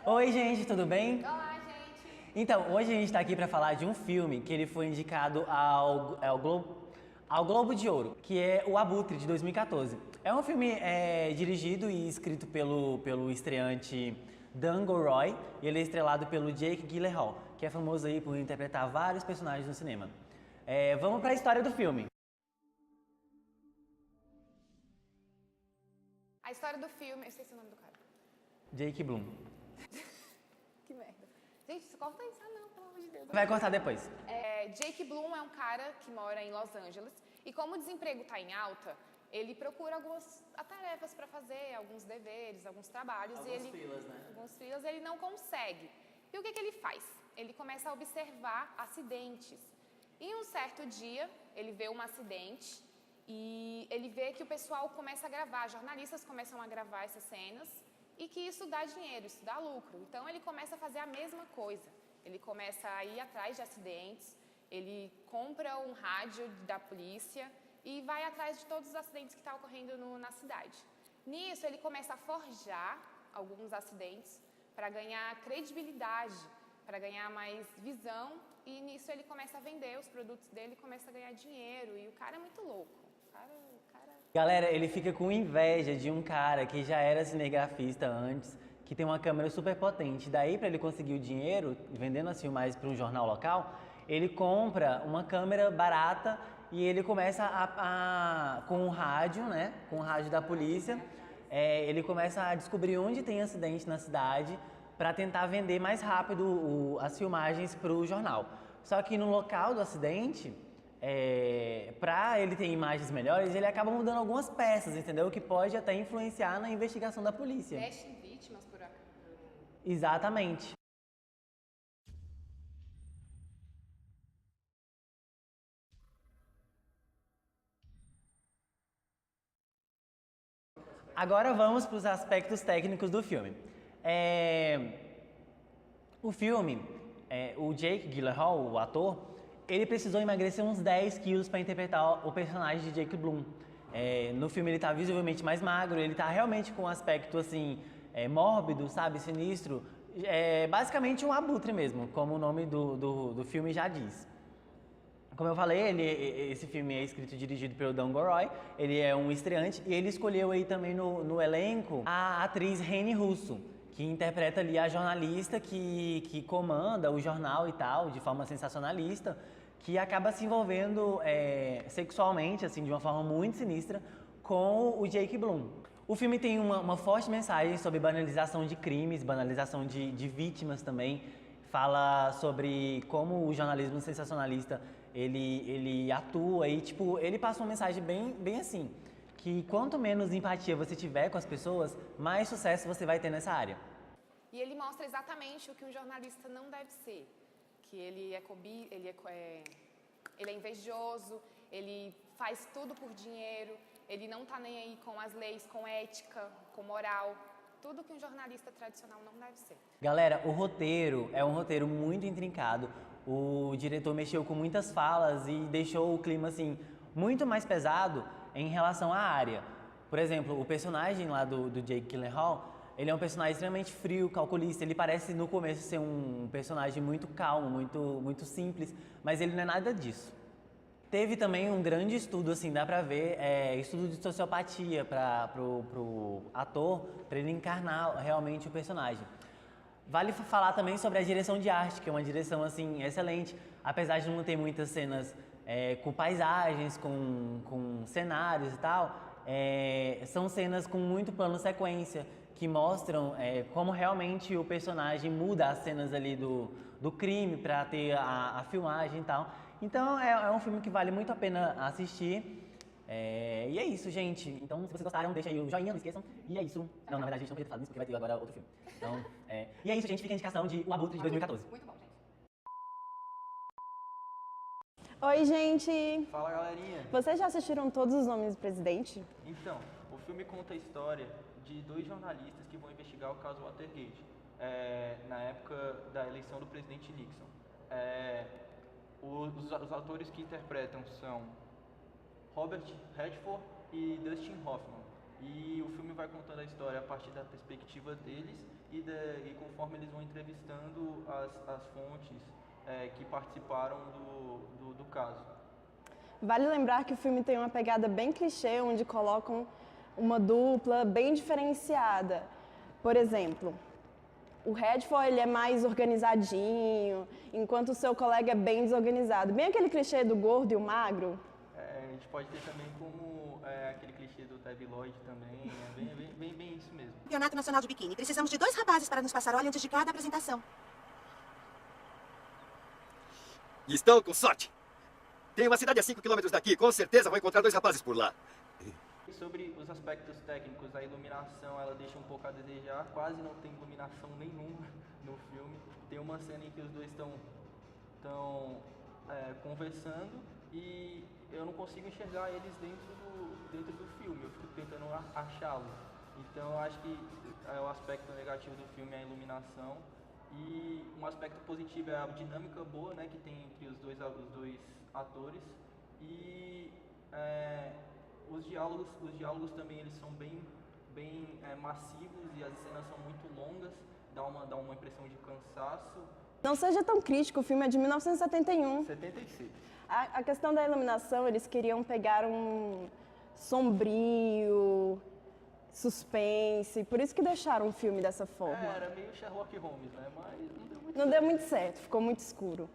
Oi, gente, tudo bem? Olá, gente! Então, hoje a gente está aqui para falar de um filme que ele foi indicado ao Globo de Ouro, que é O Abutre, de 2014. É um filme dirigido e escrito pelo estreante Dan Gilroy, e ele é estrelado pelo Jake Gyllenhaal, que é famoso aí por interpretar vários personagens no cinema. Vamos para a história do filme. A história do filme. Eu esqueci o nome do cara. Jake Bloom. Que merda. Gente, isso corta isso, não, pelo amor de Deus. Vai cortar depois. Jake Bloom é um cara que mora em Los Angeles e, como o desemprego tá em alta, ele procura algumas tarefas para fazer, alguns deveres, alguns trabalhos. Alguns freelas, né? Alguns freelas ele não consegue. E o que ele faz? Ele começa a observar acidentes. E um certo dia, ele vê um acidente e ele vê que o pessoal começa a gravar, jornalistas começam a gravar essas cenas e que isso dá dinheiro, isso dá lucro. Então ele começa a fazer a mesma coisa. Ele começa a ir atrás de acidentes, ele compra um rádio da polícia e vai atrás de todos os acidentes que estão ocorrendo na cidade. Nisso ele começa a forjar alguns acidentes para ganhar credibilidade, para ganhar mais visão, e nisso ele começa a vender os produtos dele, começa a ganhar dinheiro, e o cara é muito louco. Galera, ele fica com inveja de um cara que já era cinegrafista antes, que tem uma câmera super potente. Daí, para ele conseguir o dinheiro, vendendo as filmagens para um jornal local, ele compra uma câmera barata e ele começa com o rádio, né? Com o rádio da polícia, ele começa a descobrir onde tem acidente na cidade para tentar vender mais rápido as filmagens para o jornal. Só que no local do acidente, para ele ter imagens melhores, ele acaba mudando algumas peças, entendeu? Que pode até influenciar na investigação da polícia. Mexe em vítimas por acaso. Exatamente. Agora vamos para os aspectos técnicos do filme. O filme, o Jake Gyllenhaal, o ator, ele precisou emagrecer uns 10 quilos para interpretar o personagem de Jake Bloom. No filme ele está visivelmente mais magro, ele está realmente com um aspecto assim, mórbido, sabe, sinistro. Basicamente um abutre mesmo, como o nome do filme já diz. Como eu falei, esse filme é escrito e dirigido pelo Dan Gilroy, ele é um estreante e ele escolheu aí também no elenco a atriz Rene Russo, que interpreta ali a jornalista que comanda o jornal e tal, de forma sensacionalista, que acaba se envolvendo sexualmente, assim, de uma forma muito sinistra, com o Jake Bloom. O filme tem uma forte mensagem sobre banalização de crimes, banalização de vítimas também. Fala sobre como o jornalismo sensacionalista ele atua e, tipo, ele passa uma mensagem bem assim, que quanto menos empatia você tiver com as pessoas, mais sucesso você vai ter nessa área. E ele mostra exatamente o que um jornalista não deve ser, que ele é invejoso, ele faz tudo por dinheiro, ele não tá nem aí com as leis, com ética, com moral, tudo que um jornalista tradicional não deve ser. Galera, o roteiro é um roteiro muito intrincado. O diretor mexeu com muitas falas e deixou o clima assim muito mais pesado em relação à área. Por exemplo, o personagem lá do Jake Gyllenhaal, ele é um personagem extremamente frio, calculista. Ele parece no começo ser um personagem muito calmo, muito simples, mas ele não é nada disso. Teve também um grande estudo, assim, dá pra ver, estudo de sociopatia pro ator, para ele encarnar realmente o personagem. Vale falar também sobre a direção de arte, que é uma direção, assim, excelente. Apesar de não ter muitas cenas com paisagens, com cenários e tal, são cenas com muito plano sequência, que mostram como realmente o personagem muda as cenas ali do crime para ter a filmagem e tal. Então é um filme que vale muito a pena assistir. E é isso, gente. Então, se vocês gostaram, deixa aí o joinha, não esqueçam. E é isso. Não, na verdade, a gente não podia ter falado isso porque vai ter agora outro filme. Então, e é isso, gente. Fica a indicação de O Abutre de 2014. Muito bom, gente. Oi, gente! Fala, galerinha! Vocês já assistiram Todos os Nomes do Presidente? Então, o filme conta a história de dois jornalistas que vão investigar o caso Watergate, na época da eleição do presidente Nixon. Os atores que interpretam são Robert Redford e Dustin Hoffman. E o filme vai contando a história a partir da perspectiva deles e conforme eles vão entrevistando as fontes que participaram do caso. Vale lembrar que o filme tem uma pegada bem clichê, onde colocam uma dupla bem diferenciada. Por exemplo, o Redford ele é mais organizadinho, enquanto o seu colega é bem desorganizado. Bem aquele clichê do gordo e o magro. A gente pode ter também como aquele clichê do Debi Lloyd também, bem isso mesmo. Campeonato Nacional de Biquíni. Precisamos de 2 rapazes para nos passar óleo antes de cada apresentação. E estão com sorte. Tem uma cidade a 5 quilômetros daqui, com certeza vou encontrar 2 rapazes por lá. E sobre os aspectos técnicos, a iluminação ela deixa um pouco a desejar, quase não tem iluminação nenhuma no filme. Tem uma cena em que os dois estão conversando e eu não consigo enxergar eles dentro do filme, eu fico tentando achá-los. Então eu acho que o aspecto negativo do filme é a iluminação e um aspecto positivo é a dinâmica boa, né, que tem entre os dois atores e os diálogos também eles são bem massivos e as cenas são muito longas, dá uma impressão de cansaço. Não seja tão crítico, o filme é de 1971. 76. A questão da iluminação, eles queriam pegar um sombrio, suspense, por isso que deixaram o filme dessa forma. Era meio Sherlock Holmes, né? Mas não deu muito Não deu muito certo, ficou muito escuro.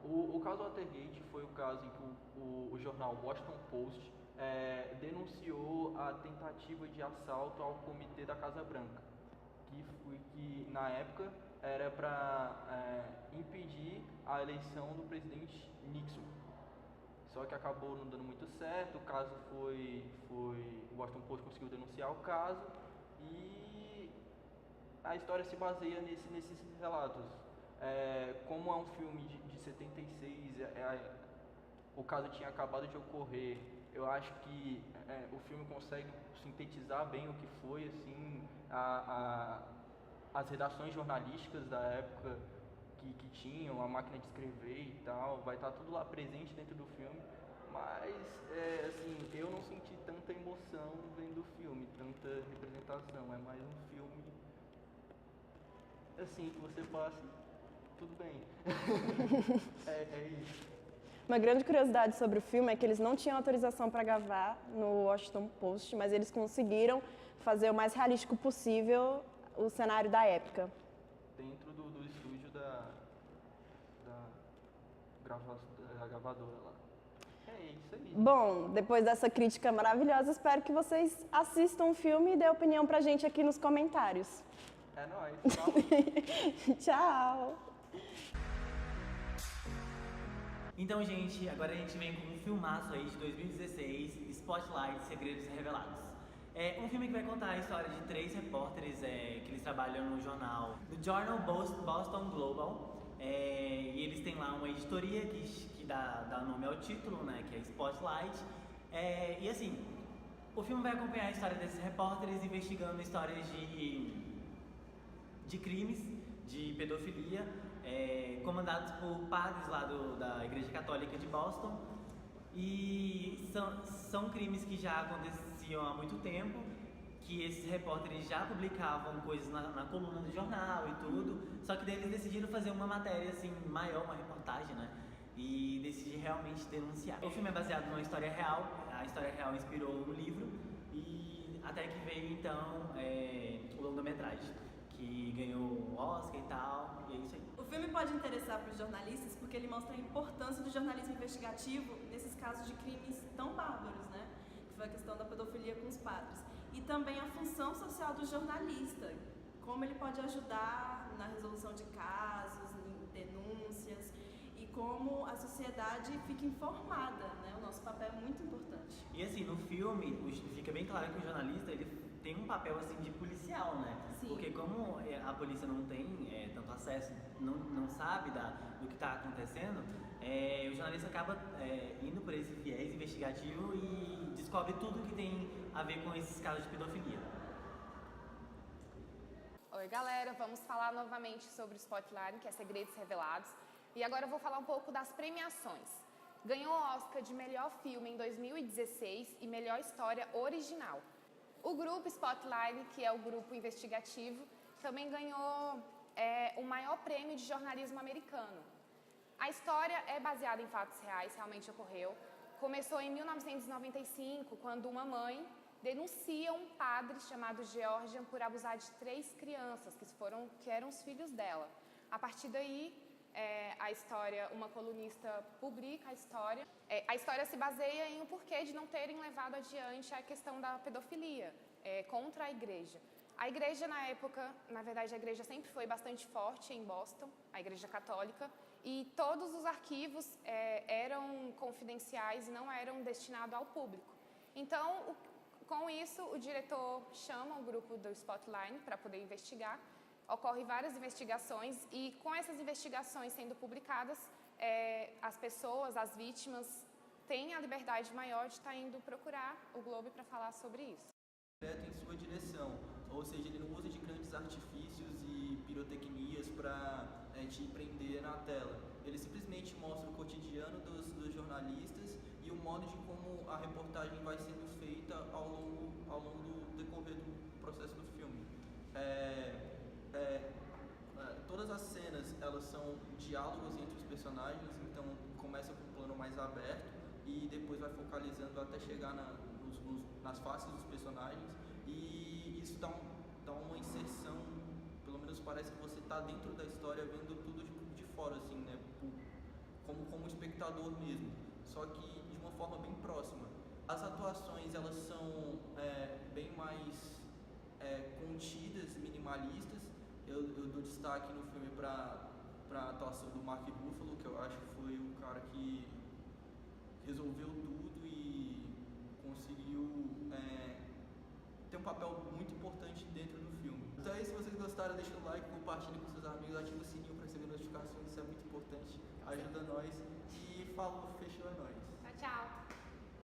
O caso Watergate foi o caso em que o jornal Washington Post denunciou a tentativa de assalto ao Comitê da Casa Branca, que na época era para impedir a eleição do presidente Nixon. Só que acabou não dando muito certo, o caso o Washington Post conseguiu denunciar o caso e a história se baseia nesses relatos. Como é um filme de 76, o caso tinha acabado de ocorrer, eu acho que o filme consegue sintetizar bem o que foi assim, as redações jornalísticas da época que tinham, a máquina de escrever e tal, vai estar tudo lá presente dentro do filme, mas assim, eu não senti tanta emoção vendo o filme, tanta representação, é mais um filme assim, que você passa, tudo bem. É isso. Uma grande curiosidade sobre o filme é que eles não tinham autorização para gravar no Washington Post, mas eles conseguiram fazer o mais realístico possível o cenário da época. Dentro do estúdio da gravadora lá. É isso aí. Bom, depois dessa crítica maravilhosa, espero que vocês assistam o filme e dêem opinião pra gente aqui nos comentários. É nóis. Falou. Tchau! Então, gente, agora a gente vem com um filmaço aí de 2016, Spotlight, Segredos Revelados. É um filme que vai contar a história de 3 repórteres que eles trabalham no jornal, no Journal Boston Global, e eles têm lá uma editoria que dá nome ao título, né, que é Spotlight. E assim, o filme vai acompanhar a história desses repórteres investigando histórias de crimes, de pedofilia, comandados por padres lá da Igreja Católica de Boston. E são crimes que já aconteciam há muito tempo, que esses repórteres já publicavam coisas na coluna do jornal e tudo, só que daí eles decidiram fazer uma matéria assim maior, uma reportagem, né? E decidir realmente denunciar. O filme é baseado numa história real, a história real inspirou um livro e até que veio então o longa-metragem, que ganhou um Oscar e tal, e é isso aí. O filme pode interessar para os jornalistas porque ele mostra a importância do jornalismo investigativo nesses casos de crimes tão bárbaros, né? Que foi a questão da pedofilia com os padres. E também a função social do jornalista, como ele pode ajudar na resolução de casos, em denúncias, e como a sociedade fica informada, né? O nosso papel é muito importante. E assim, no filme fica bem claro que o jornalista ele tem um papel assim de policial, né? Sim. Porque como a polícia não tem tanto acesso, não sabe do que está acontecendo, o jornalista acaba indo por esse viés investigativo e descobre tudo que tem a ver com esses casos de pedofilia. Oi, galera, vamos falar novamente sobre o Spotlight, que é Segredos Revelados. E agora eu vou falar um pouco das premiações. ganhou o Oscar de melhor filme em 2016 e melhor história original. O grupo Spotlight, que é o grupo investigativo, também ganhou o maior prêmio de jornalismo americano. A história é baseada em fatos reais, realmente ocorreu. Começou em 1995, quando uma mãe denuncia um padre chamado Georgian por abusar de 3 crianças, que eram os filhos dela. A partir daí, uma colunista publica a história. A história se baseia em o porquê de não terem levado adiante a questão da pedofilia contra a igreja. A igreja, na época, na verdade, a igreja sempre foi bastante forte em Boston, a igreja católica, e todos os arquivos eram confidenciais e não eram destinados ao público. Então, com isso, o diretor chama o grupo do Spotlight para poder investigar. Ocorrem várias investigações e, com essas investigações sendo publicadas, as pessoas, as vítimas, têm a liberdade maior de estar indo procurar o Globo para falar sobre isso. Direto em sua direção, ou seja, ele não usa de grandes artifícios e pirotecnias para te prender na tela. Ele simplesmente mostra o cotidiano dos jornalistas e o modo de como a reportagem vai sendo feita ao longo do decorrer do processo do filme. Todas as cenas, elas são diálogos entre os personagens, então começa com um plano mais aberto e depois vai focalizando até chegar nas faces dos personagens, e isso dá uma inserção, pelo menos parece que você está dentro da história vendo tudo de fora, assim, né, como espectador mesmo, só que de uma forma bem próxima. As atuações, elas são bem mais contidas, minimalistas. Eu dou destaque no filme para a atuação do Mark Ruffalo, que eu acho que foi o cara que resolveu tudo e conseguiu ter um papel muito importante dentro do filme. Então é isso, se vocês gostaram, deixa o like, compartilhe com seus amigos, ative o sininho para receber notificações, isso é muito importante, ajuda nós. E falou, fechou, é nóis. Tchau, tchau.